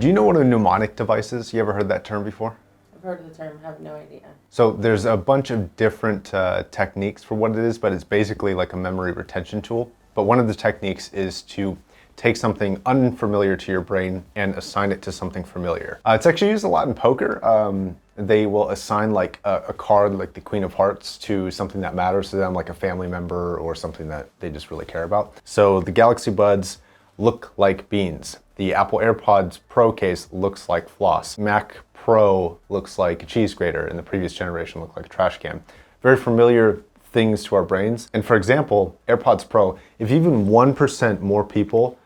Do you know what a mnemonic device is? You ever heard that term before? I've heard of the term, have no idea. So there's a bunch of different techniques for what it is, but it's basically like a memory retention tool. But one of the techniques is to take something unfamiliar to your brain and assign it to something familiar. It's actually used a lot in poker. They will assign like a card like the Queen of Hearts to something that matters to them, like a family member or something that they just really care about. So the Galaxy Buds look like beans. The Apple AirPods Pro case looks like floss. Mac Pro looks like a cheese grater, and the previous generation looked like a trash can. Very familiar things to our brains. And for example, AirPods Pro, if even 1% more people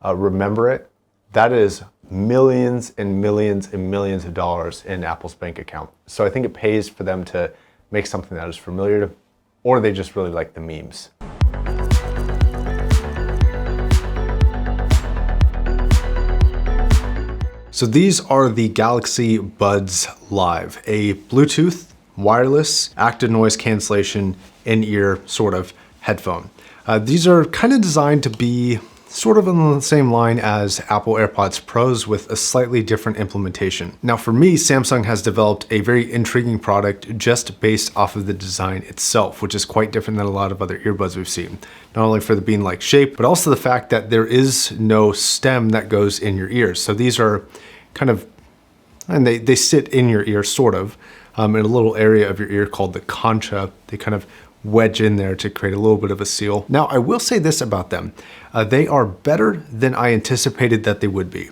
remember it, that is millions and millions and millions of dollars in Apple's bank account. So I think it pays for them to make something that is familiar to, or they just really like the memes. So these are the Galaxy Buds Live, a Bluetooth, wireless, active noise cancellation, in-ear sort of headphone. These are kind of designed to be sort of on the same line as Apple AirPods Pros with a slightly different implementation. Now for me, Samsung has developed a very intriguing product just based off of the design itself, which is quite different than a lot of other earbuds we've seen. Not only for the bean-like shape, but also the fact that there is no stem that goes in your ears. So these are kind of, and they sit in your ear sort of, in a little area of your ear called the concha. They kind of wedge in there to create a little bit of a seal. Now, I will say this about them. They are better than I anticipated that they would be.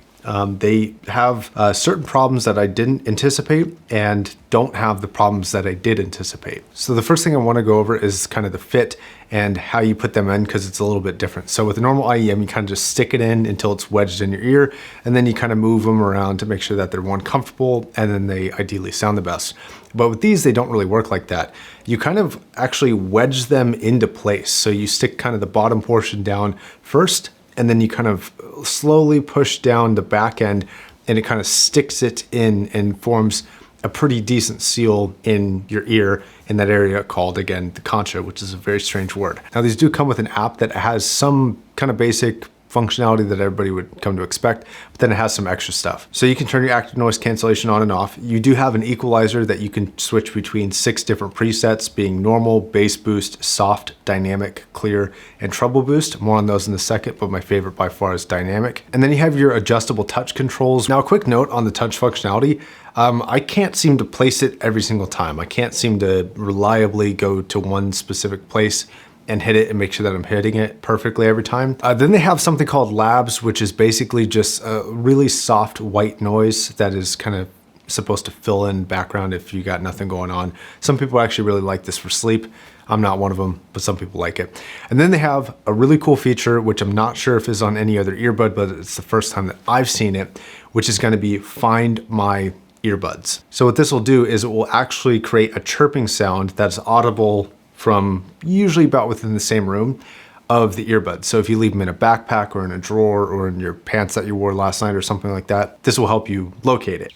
They have certain problems that I didn't anticipate and don't have the problems that I did anticipate. So the first thing I want to go over is kind of the fit and how you put them in, because it's a little bit different. So with a normal IEM, you kind of just stick it in until it's wedged in your ear, and then you kind of move them around to make sure that they're one, comfortable, and then they ideally sound the best. But with these, they don't really work like that. You kind of actually wedge them into place. So you stick kind of the bottom portion down first, and then you kind of slowly push down the back end, and it kind of sticks it in and forms a pretty decent seal in your ear in that area called, again, the concha, which is a very strange word. Now, these do come with an app that has some kind of basic functionality that everybody would come to expect, but then it has some extra stuff. So you can turn your active noise cancellation on and off. You do have an equalizer that you can switch between 6 different presets, being normal, bass boost, soft, dynamic, clear, and treble boost. More on those in a second, but my favorite by far is dynamic. And then you have your adjustable touch controls. Now, a quick note on the touch functionality. I can't seem to place it every single time. I can't seem to reliably go to one specific place and hit it and make sure that I'm hitting it perfectly every time. Then they have something called Labs, which is basically just a really soft white noise that is kind of supposed to fill in background if you got nothing going on. Some people actually really like this for sleep. I'm not one of them, but some people like it. And then they have a really cool feature, which I'm not sure if is on any other earbud, but it's the first time that I've seen it, which is gonna be Find My Earbuds. So what this will do is it will actually create a chirping sound that's audible from usually about within the same room of the earbuds. So if you leave them in a backpack or in a drawer or in your pants that you wore last night or something like that, this will help you locate it.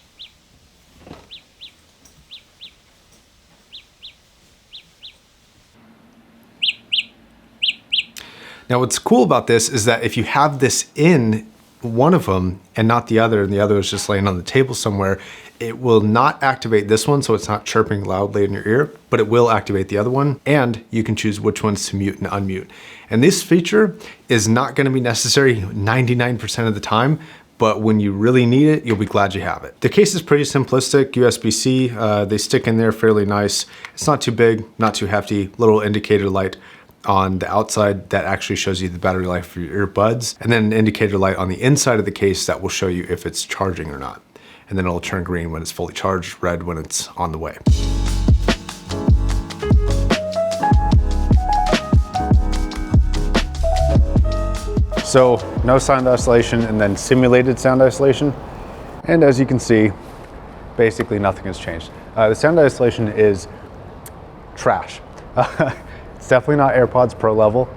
Now what's cool about this is that if you have this in one of them and not the other, and the other is just laying on the table somewhere, it will not activate this one, so it's not chirping loudly in your ear, but it will activate the other one, and you can choose which ones to mute and unmute. And this feature is not gonna be necessary 99% of the time, but when you really need it, you'll be glad you have it. The case is pretty simplistic, USB-C, they stick in there fairly nice. It's not too big, not too hefty, little indicator light on the outside that actually shows you the battery life for your earbuds, and then an indicator light on the inside of the case that will show you if it's charging or not. And then it'll turn green when it's fully charged, red when it's on the way. So no sound isolation and then simulated sound isolation. And as you can see, basically nothing has changed. The sound isolation is trash. It's definitely not AirPods Pro level.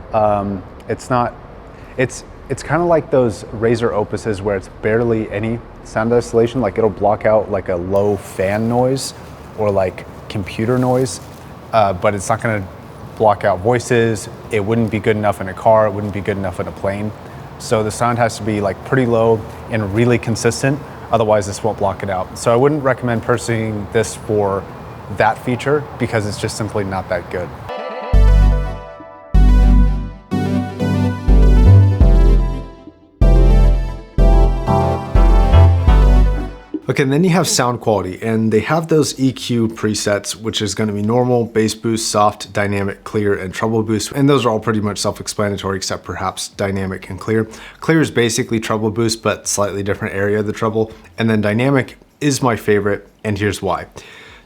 It's kind of like those Razer Opuses where it's barely any sound isolation. Like it'll block out like a low fan noise or like computer noise, but it's not gonna block out voices. It wouldn't be good enough in a car. It wouldn't be good enough in a plane. So the sound has to be like pretty low and really consistent, Otherwise, this won't block it out. So I wouldn't recommend purchasing this for that feature because it's just simply not that good. Okay, and then you have sound quality, and they have those EQ presets, which is going to be normal, bass boost, soft, dynamic, clear, and treble boost. And those are all pretty much self-explanatory, except perhaps dynamic and clear. Clear is basically treble boost, but slightly different area of the treble. And then dynamic is my favorite, and here's why.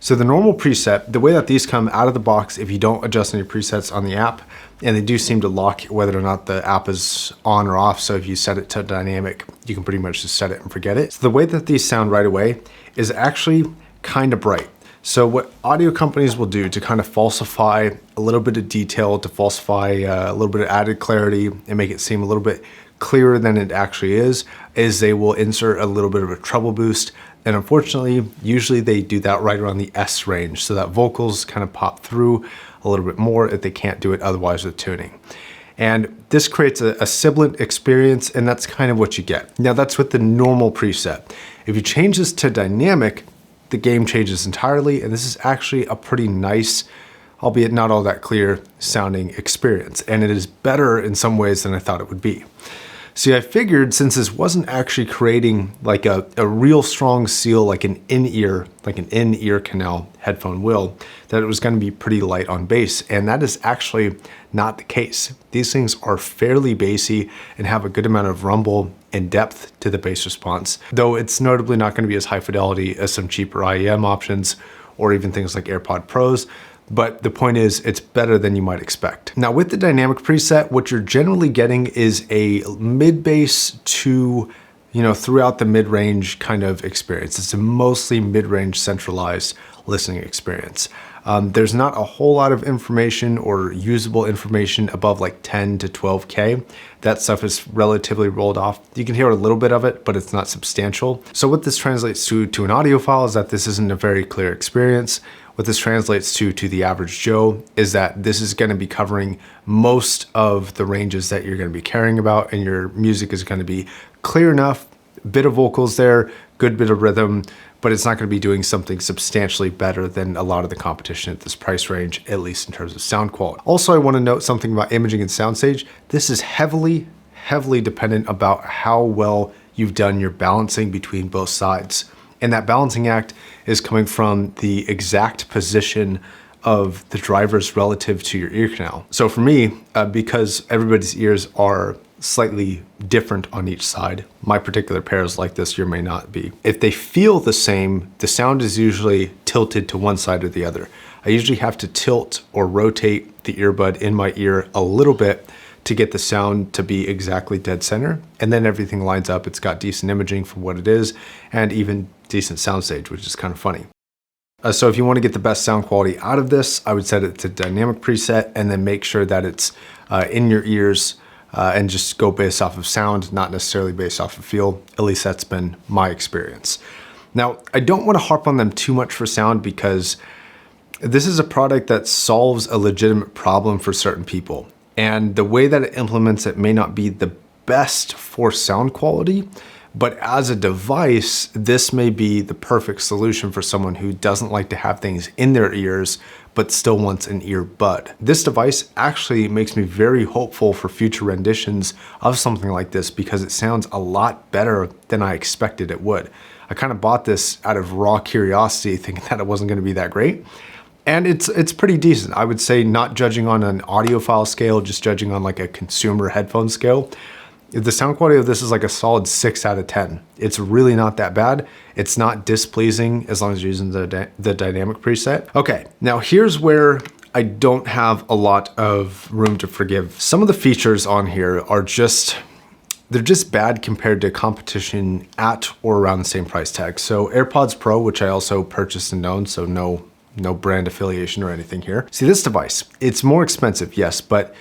So the normal preset, the way that these come out of the box, if you don't adjust any presets on the app, and they do seem to lock whether or not the app is on or off. So if you set it to dynamic, you can pretty much just set it and forget it. So the way that these sound right away is actually kind of bright. So what audio companies will do to kind of falsify a little bit of detail, to falsify a little bit of added clarity and make it seem a little bit clearer than it actually is they will insert a little bit of a treble boost. And unfortunately, usually they do that right around the S range so that vocals kind of pop through a little bit more if they can't do it otherwise with tuning. And this creates a sibilant experience, and that's kind of what you get. Now that's with the normal preset. If you change this to dynamic, the game changes entirely, and this is actually a pretty nice, albeit not all that clear sounding experience. And it is better in some ways than I thought it would be. See, I figured since this wasn't actually creating like a real strong seal, like an in-ear canal headphone will, that it was going to be pretty light on bass. And that is actually not the case. These things are fairly bassy and have a good amount of rumble and depth to the bass response, though it's notably not going to be as high fidelity as some cheaper IEM options or even things like AirPod Pros. But the point is, it's better than you might expect. Now with the dynamic preset, what you're generally getting is a mid-bass to, throughout the mid-range kind of experience. It's a mostly mid-range centralized listening experience. There's not a whole lot of information or usable information above like 10 to 12K. That stuff is relatively rolled off. You can hear a little bit of it, but it's not substantial. So what this translates to an audiophile is that this isn't a very clear experience. What this translates to the average Joe is that this is going to be covering most of the ranges that you're going to be caring about, and your music is going to be clear enough, bit of vocals there, good bit of rhythm, but it's not going to be doing something substantially better than a lot of the competition at this price range, at least in terms of sound quality. Also, I want to note something about imaging and soundstage. This is heavily dependent about how well you've done your balancing between both sides. And that balancing act is coming from the exact position of the drivers relative to your ear canal. So for me, because everybody's ears are slightly different on each side, my particular pair is like this, your may not be. If they feel the same, the sound is usually tilted to one side or the other. I usually have to tilt or rotate the earbud in my ear a little bit to get the sound to be exactly dead center. And then everything lines up. It's got decent imaging for what it is, and even decent soundstage, which is kind of funny. So if you want to get the best sound quality out of this, I would set it to dynamic preset and then make sure that it's in your ears and just go based off of sound, not necessarily based off of feel. At least that's been my experience. Now, I don't want to harp on them too much for sound because this is a product that solves a legitimate problem for certain people. And the way that it implements it may not be the best for sound quality, but as a device, this may be the perfect solution for someone who doesn't like to have things in their ears, but still wants an earbud. This device actually makes me very hopeful for future renditions of something like this because it sounds a lot better than I expected it would. I kind of bought this out of raw curiosity, thinking that it wasn't going to be that great. And it's pretty decent. I would say, not judging on an audiophile scale, just judging on like a consumer headphone scale. The sound quality of this is like a solid 6 out of 10. It's really not that bad. It's not displeasing as long as you're using the dynamic preset. Okay, now here's where I don't have a lot of room to forgive. Some of the features on here are they're just bad compared to competition at or around the same price tag. So AirPods Pro, which I also purchased and own, so no brand affiliation or anything here. See, this device, it's more expensive, yes, but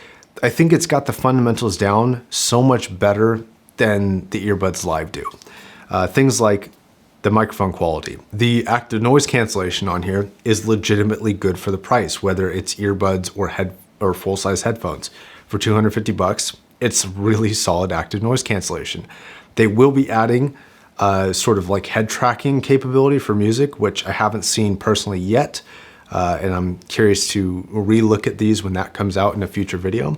I think it's got the fundamentals down so much better than the earbuds Live do. Things like the microphone quality. The active noise cancellation on here is legitimately good for the price, whether it's earbuds or full-size headphones. For 250 bucks, it's really solid active noise cancellation. They will be adding sort of like head tracking capability for music, which I haven't seen personally yet. And I'm curious to re-look at these when that comes out in a future video.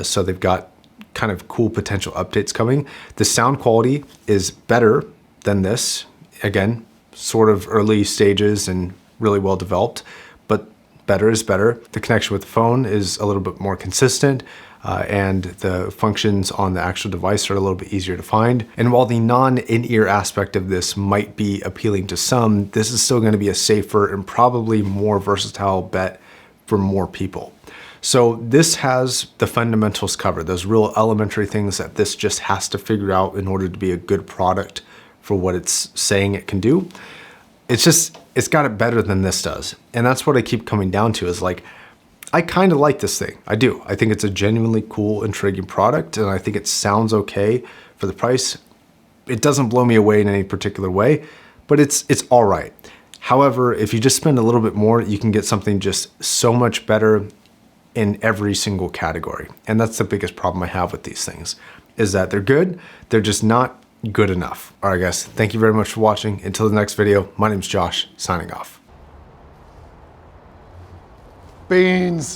So they've got kind of cool potential updates coming. The sound quality is better than this. Again, sort of early stages and really well developed, but better is better. The connection with the phone is a little bit more consistent, and the functions on the actual device are a little bit easier to find. And while the non-in-ear aspect of this might be appealing to some, this is still going to be a safer and probably more versatile bet for more people. So this has the fundamentals covered, those real elementary things that this just has to figure out in order to be a good product for what it's saying it can do. It's got it better than this does. And that's what I keep coming down to is like, I kind of like this thing. I do. I think it's a genuinely cool, intriguing product, and I think it sounds okay for the price. It doesn't blow me away in any particular way, but it's all right. However, if you just spend a little bit more, you can get something just so much better in every single category. And that's the biggest problem I have with these things, is that they're good, they're just not good enough. All right, guys, thank you very much for watching. Until the next video, my name's Josh, signing off. Beans.